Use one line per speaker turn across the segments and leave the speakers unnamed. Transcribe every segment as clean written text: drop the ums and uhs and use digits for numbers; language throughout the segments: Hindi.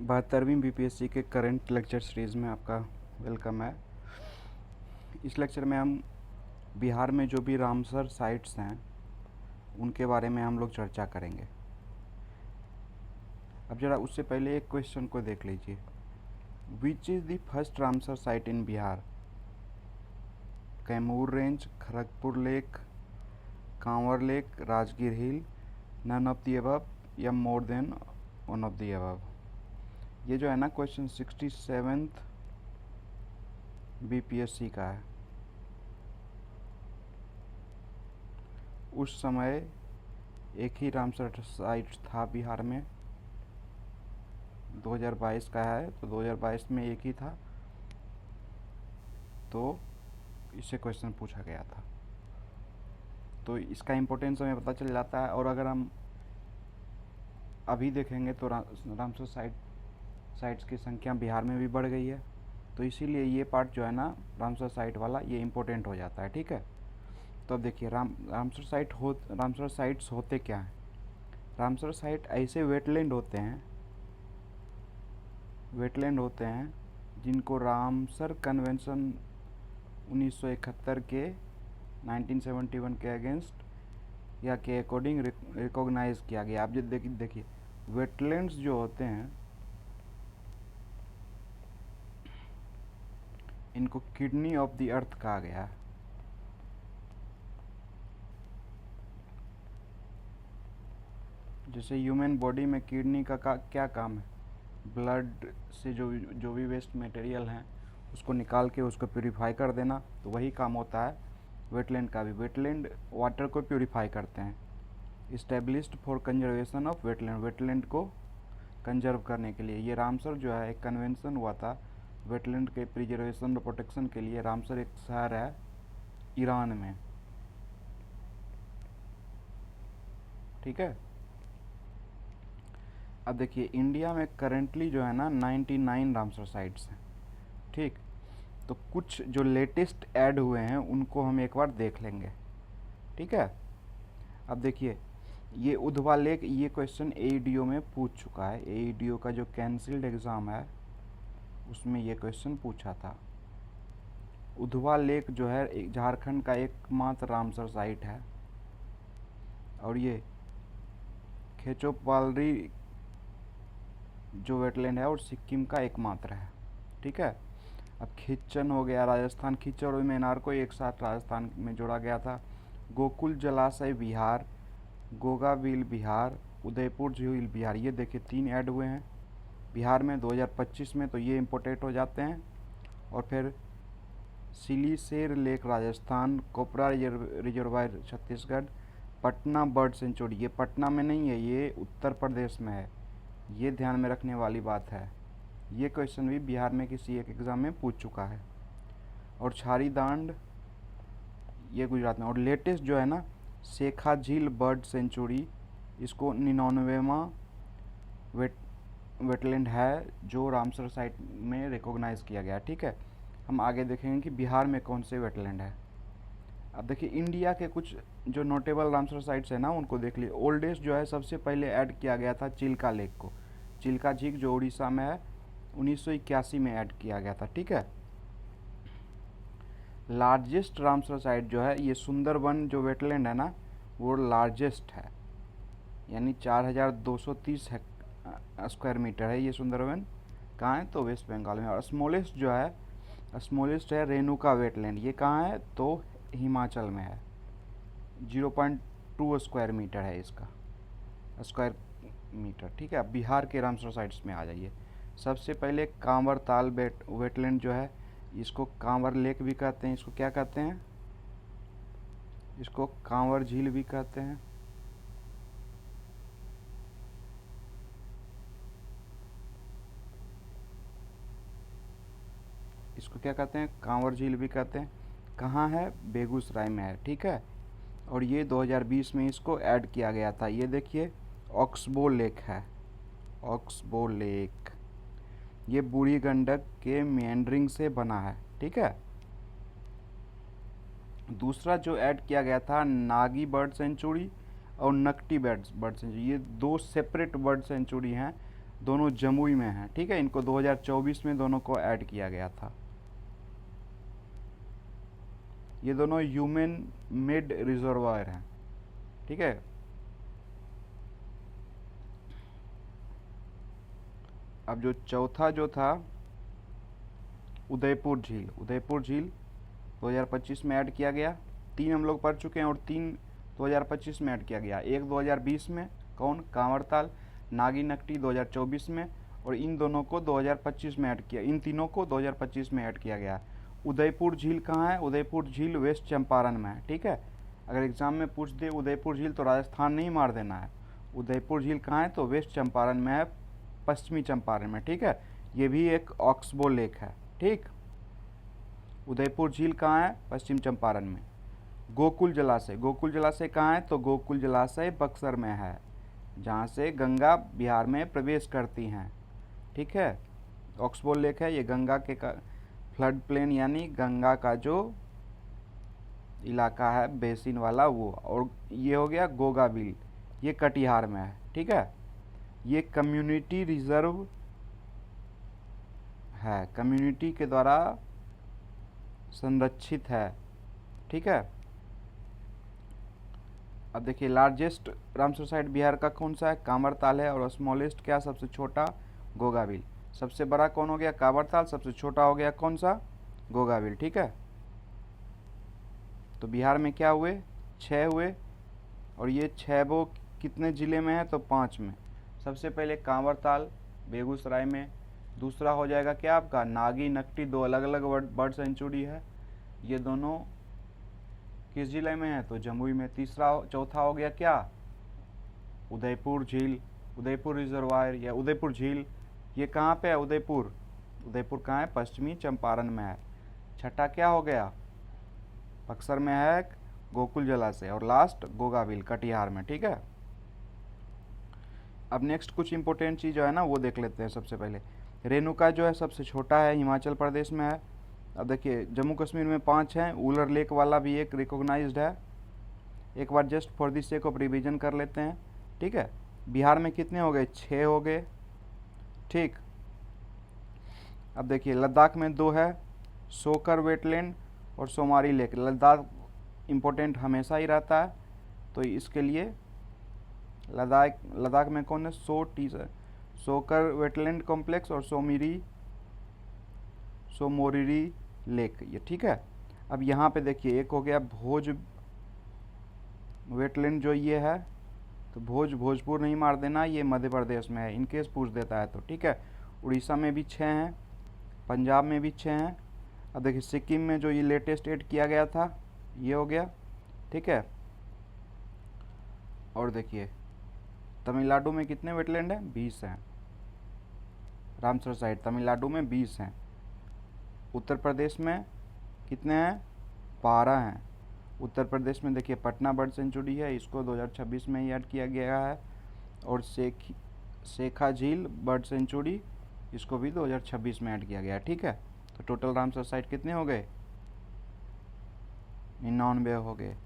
72वीं बीपीएससी के करंट लेक्चर सीरीज़ में आपका वेलकम है। इस लेक्चर में हम बिहार में जो भी रामसर साइट्स हैं उनके बारे में हम लोग चर्चा करेंगे। अब ज़रा उससे पहले एक क्वेश्चन को देख लीजिए। Which is the first Ramsar site in Bihar? Kaimur range, Kharagpur lake, Kanwar lake, Rajgir hill, none of the above या more than one of the above. ये जो है ना क्वेश्चन 67th बीपीएससी का है। उस समय एक ही रामसर साइट था बिहार में। 2022 का है तो 2022 में एक ही था, तो इससे क्वेश्चन पूछा गया था। तो इसका इम्पोर्टेंस हमें पता चल जाता है। और अगर हम अभी देखेंगे तो रामसर साइट्स की संख्या बिहार में भी बढ़ गई है, तो इसीलिए ये पार्ट जो है ना रामसर साइट वाला ये इम्पोर्टेंट हो जाता है। ठीक है, तो अब देखिए रामसर साइट्स होते क्या हैं। रामसर साइट ऐसे वेटलैंड होते हैं जिनको रामसर कन्वेंशन 1971 के 1971 के अगेंस्ट या के अकॉर्डिंग रिकॉग्नाइज किया गया। आप देखिए वेटलैंड्स जो होते हैं इनको किडनी ऑफ द अर्थ कहा गया है। जैसे ह्यूमन बॉडी में किडनी का क्या काम है? ब्लड से जो भी वेस्ट मटेरियल हैं उसको निकाल के उसको प्यूरिफाई कर देना, तो वही काम होता है वेटलैंड का भी। वेटलैंड वाटर को प्यूरिफाई करते हैं। Established for conservation of wetland को कंजर्व करने के लिए ये रामसर जो है एक कन्वेंशन हुआ था वेटलैंड के प्रिजर्वेशन और प्रोटेक्शन के लिए। रामसर एक शहर है ईरान में। ठीक है, अब देखिए इंडिया में करेंटली जो है ना 99 रामसर साइट्स हैं। ठीक, तो कुछ जो लेटेस्ट ऐड हुए हैं उनको हम एक बार देख लेंगे। ठीक है, अब देखिए ये उधवा लेक, ये क्वेश्चन एईडीओ में पूछ चुका है। एईडीओ का जो कैंसिल्ड एग्ज़ाम है उसमें ये क्वेश्चन पूछा था। उधवा लेक जो है झारखंड का एकमात्र रामसर साइट है, और ये खेचोपालरी जो वेटलैंड है और सिक्किम का एकमात्र है। ठीक है, अब खिच्चन हो गया राजस्थान, खिच्चर और मेनार को एक साथ राजस्थान में जोड़ा गया था। गोकुल जलाशय बिहार, गोगाबिल बिहार, उदयपुर झील बिहार, ये देखिए 3 ऐड हुए हैं बिहार में 2025 में, तो ये इम्पोर्टेंट हो जाते हैं। और फिर Siliserh lake Rajasthan, Kopra reservoir Chhattisgarh, Patna bird sanctuary, ये पटना में नहीं है, ये उत्तर प्रदेश में है। ये ध्यान में रखने वाली बात है। ये क्वेश्चन भी बिहार में किसी एक एग्ज़ाम में पूछ चुका है। और छारी दांड ये गुजरात में। और लेटेस्ट जो है ना शेखा झील बर्ड सेंचुरी, इसको 99वां वेटलैंड है जो रामसर साइट में रिकॉग्नाइज़ किया गया। ठीक है, हम आगे देखेंगे कि बिहार में कौन से वेटलैंड है। अब देखिए इंडिया के कुछ जो नोटेबल रामसर साइट्स हैं ना उनको देख लिए। ओल्डेस्ट जो है सबसे पहले ऐड किया गया था चिल्का लेक को। चिल्का झील जो उड़ीसा में है 1981 में ऐड किया गया था। ठीक है, लार्जेस्ट रामसर साइट जो है ये सुंदरबन जो वेटलैंड है ना वो लार्जेस्ट है, यानी 4230 स्क्वायर मीटर है ये सुंदरबन। कहाँ है? तो वेस्ट बंगाल में। और स्मॉलेस्ट जो है स्मॉलेस्ट है रेणुका वेटलैंड, ये कहाँ है? तो हिमाचल में है। 0.2 स्क्वायर मीटर है इसका स्क्वायर मीटर। ठीक है, अब बिहार के रामसर साइट्स में आ जाइए। सबसे पहले कांवर ताल वेटलैंड जो है इसको कांवर लेक भी कहते हैं। इसको क्या कहते हैं? इसको कांवर झील भी कहते हैं। इसको क्या कहते हैं? कांवर झील भी कहते हैं। कहाँ है? बेगूसराय में है। ठीक है, और ये 2020 में इसको ऐड किया गया था। ये देखिए ऑक्सबो लेक है, ऑक्सबो लेक, ये बूढ़ी गंडक के मेंडरिंग से बना है। ठीक है, दूसरा जो ऐड किया गया था नागी बर्ड सेंचुरी और नकटी बर्ड सेंचुरी, ये 2 सेपरेट बर्ड सेंचुरी हैं दोनों जमुई में हैं, ठीक है। इनको 2024 में दोनों को ऐड किया गया था। ये दोनों ह्यूमन मेड रिजर्वायर हैं, ठीक है। अब जो चौथा जो था उदयपुर झील, उदयपुर झील 2025 में ऐड किया गया। 3 हम लोग पढ़ चुके हैं और 3 2025 में ऐड किया गया। एक 2020 में, कौन, कांवरताल, नागी-नकटी 2024 में, और इन दोनों को 2025 में ऐड किया, इन तीनों को 2025 में ऐड किया गया। उदयपुर झील कहाँ है? उदयपुर झील वेस्ट चंपारण में है, ठीक है। अगर एग्जाम में पूछ दे उदयपुर झील तो राजस्थान नहीं मार देना है। उदयपुर झील कहाँ है? तो वेस्ट चंपारण में है, पश्चिमी चंपारण में, ठीक है। ये भी एक ऑक्सबो लेक है, ठीक। उदयपुर झील कहाँ है? पश्चिम चंपारण में। गोकुल जलाशय, गोकुल जलाशय कहाँ है? तो गोकुल जलाशय बक्सर में है, जहाँ से गंगा बिहार में प्रवेश करती हैं, ठीक है। ऑक्सबो लेक है, ये गंगा के फ्लड प्लेन यानी गंगा का जो इलाका है बेसिन वाला वो। और ये हो गया गोगाबिल, ये कटिहार में है, ठीक है। ये कम्युनिटी रिजर्व है, कम्युनिटी के द्वारा संरक्षित है, ठीक है। अब देखिए लार्जेस्ट रामसर साइट बिहार का कौन सा है? कांवरताल है। और स्मॉलेस्ट क्या? सबसे छोटा गोगाबिल। सबसे बड़ा कौन हो गया? कांवरताल। सबसे छोटा हो गया कौन सा? गोगाबिल, ठीक है। तो बिहार में क्या हुए? 6 हुए। और ये 6 वो कितने ज़िले में है? तो 5 में। सबसे पहले कांवरताल बेगूसराय में। दूसरा हो जाएगा क्या आपका? नागी-नकटी, 2 अलग अलग बर्ड सेंचुरी है, ये दोनों किस जिले में है? तो जमुई में। चौथा हो गया क्या? उदयपुर झील, उदयपुर रिजर्वायर या उदयपुर झील, ये कहाँ पे है? उदयपुर। उदयपुर कहाँ है? पश्चिमी चंपारण में है। छठा क्या हो गया? बक्सर में है गोकुल जलाशय। और लास्ट गोगाबिल कटिहार में, ठीक है। अब नेक्स्ट कुछ इंपॉर्टेंट चीज़ जो है ना वो देख लेते हैं। सबसे पहले रेणुका जो है सबसे छोटा है, हिमाचल प्रदेश में है। अब देखिए जम्मू कश्मीर में 5 हैं, उलर लेक वाला भी एक रिकॉग्नाइज्ड है। एक बार just for the sake of revision कर लेते हैं, ठीक है। बिहार में कितने हो गए? 6 हो गए, ठीक। अब देखिए लद्दाख में 2 है, सोकर वेटलैंड और सोमारी लेक। लद्दाख इम्पोर्टेंट हमेशा ही रहता है, तो इसके लिए लद्दाख में कौन है? सोकर वेटलैंड कॉम्प्लेक्स और सोमोरिरी लेक, ये ठीक है। अब यहाँ पे देखिए एक हो गया भोज वेटलैंड जो ये है, तो भोजपुर नहीं मार देना, ये मध्य प्रदेश में है, इनकेस पूछ देता है तो, ठीक है। उड़ीसा में भी 6 हैं, पंजाब में भी 6 हैं। अब देखिए सिक्किम में जो ये लेटेस्ट ऐड किया गया था ये हो गया, ठीक है। और देखिए तमिलनाडु में कितने वेटलैंड हैं? 20 हैं। रामसर साइट तमिलनाडु में 20 हैं। उत्तर प्रदेश में कितने हैं? 12 हैं। उत्तर प्रदेश में देखिए पटना बर्ड सेंचुरी है, इसको 2026 में ही ऐड किया गया है। और शेखा झील बर्ड सेंचुरी, इसको भी 2026 में ऐड किया गया है, ठीक है। तो टोटल रामसर साइट कितने हो गए? 99 हो गए।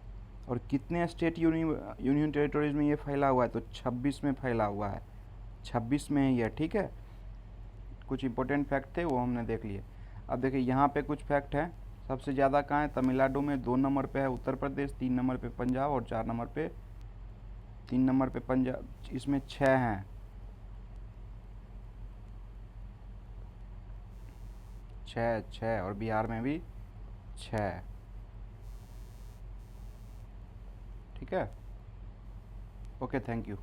और कितने स्टेट यूनियन टेरिटरीज में ये फैला हुआ है? तो 26 में फैला हुआ है, 26 में ही है, ठीक है। कुछ इंपॉर्टेंट फैक्ट थे वो हमने देख लिए। अब देखिए यहाँ पे कुछ फैक्ट हैं। सबसे ज़्यादा कहाँ है? तमिलनाडु में। 2 नंबर पे है उत्तर प्रदेश, 3 नंबर पे पंजाब और 3 नंबर पे पंजाब। इसमें 6 हैं, 6 और बिहार में भी 6, ठीक है। Okay, thank you.